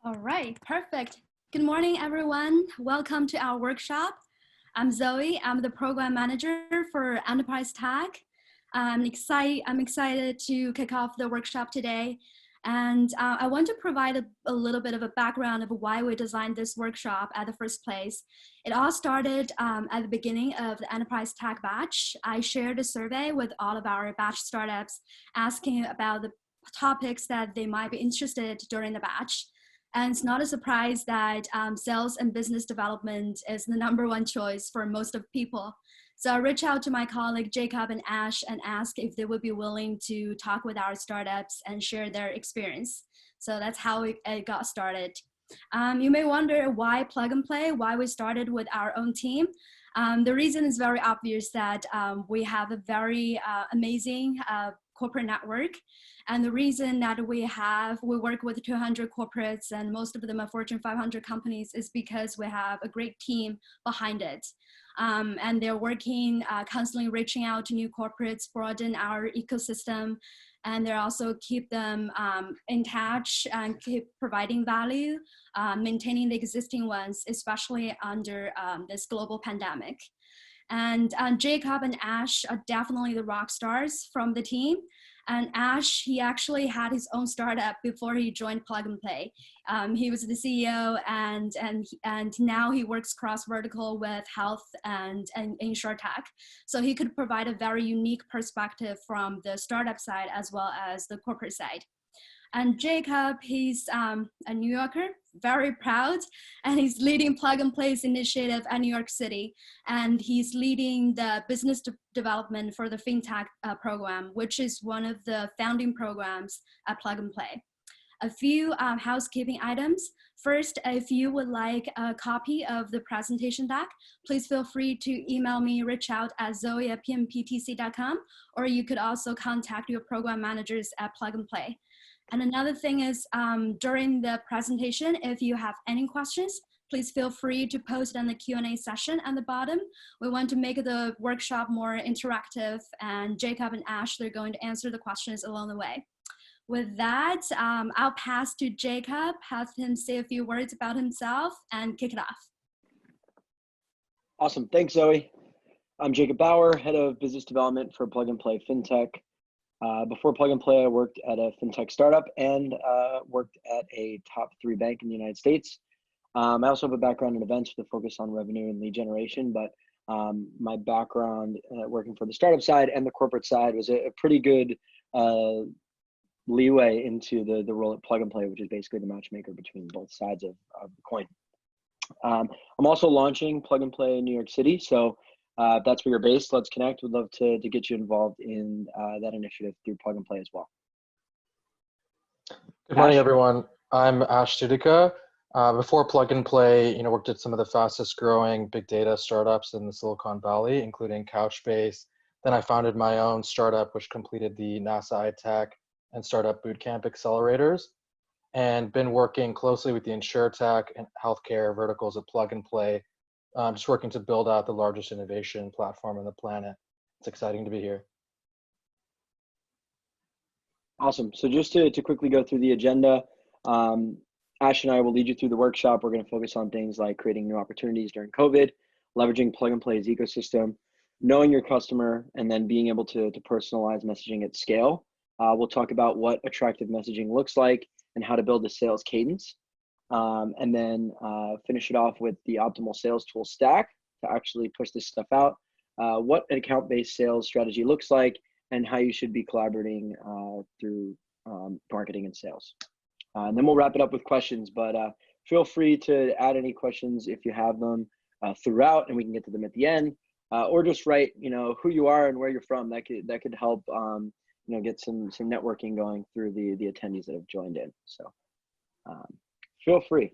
All right, perfect. Good morning, everyone. Welcome to our workshop. I'm Zoe. I'm the program manager for Enterprise Tech. I'm excited to kick off the workshop today. And I want to provide a little bit of a background of why we designed this workshop at the first place. It all started at the beginning of the Enterprise Tech batch. I shared a survey with all of our batch startups asking about the topics that they might be interested during the batch. And it's not a surprise that sales and business development is the #1 choice for most of people. So I reached out to my colleague Jacob and Ash and asked if they would be willing to talk with our startups and share their experience. So that's how it got started. You may wonder why plug and play, why we started with our own team. The reason is very obvious that we have a very amazing corporate network. And the reason that we work with 200 corporates and most of them are Fortune 500 companies is because we have a great team behind it. And they're working, constantly reaching out to new corporates, broaden our ecosystem, and they also keep them in touch and keep providing value, maintaining the existing ones, especially under this global pandemic. And Jacob and Ash are definitely the rock stars from the team. And Ash, he actually had his own startup before he joined Plug and Play. He was the CEO, and now he works cross-vertical with health and insurtech. So he could provide a very unique perspective from the startup side as well as the corporate side. And Jacob, he's a New Yorker, very proud, and he's leading Plug and Play's initiative at New York City. And he's leading the business development for the FinTech program, which is one of the founding programs at Plug and Play. A few housekeeping items. First, if you would like a copy of the presentation deck, please feel free to email me, reach out at zoe@pmptc.com, or you could also contact your program managers at Plug and Play. And another thing is during the presentation, if you have any questions, please feel free to post in the Q&A session at the bottom. We want to make the workshop more interactive, and Jacob and Ash, they're going to answer the questions along the way. With that, I'll pass to Jacob, have him say a few words about himself and kick it off. Awesome, thanks Zoe. I'm Jacob Bauer, Head of Business Development for Plug and Play FinTech. Before Plug and Play, I worked at a FinTech startup and worked at a top 3 bank in the United States. I also have a background in events with a focus on revenue and lead generation, but my background working for the startup side and the corporate side was a pretty good leeway into the role at Plug and Play, which is basically the matchmaker between both sides of the coin. I'm also launching Plug and Play in New York City, so if that's where you're based, let's connect. We'd love to get you involved in that initiative through Plug and Play as well. Good morning, everyone. I'm Ash Tudica. Before Plug and Play, worked at some of the fastest growing big data startups in the Silicon Valley, including Couchbase. Then I founded my own startup, which completed the NASA iTech and Startup Bootcamp accelerators, and been working closely with the insurtech and healthcare verticals at Plug and Play. Just working to build out the largest innovation platform on the planet. It's exciting to be here. Awesome. So just to quickly go through the agenda, Ash and I will lead you through the workshop. We're going to focus on things like creating new opportunities during COVID, leveraging Plug and Play's ecosystem, knowing your customer, and then being able to personalize messaging at scale. We'll talk about what attractive messaging looks like and how to build a sales cadence. And then finish it off with the optimal sales tool stack to actually push this stuff out, what an account-based sales strategy looks like, and how you should be collaborating through marketing and sales. And then we'll wrap it up with questions, but feel free to add any questions if you have them throughout, and we can get to them at the end, or just write, who you are and where you're from. That could help, get some networking going through the attendees that have joined in. So. Feel free.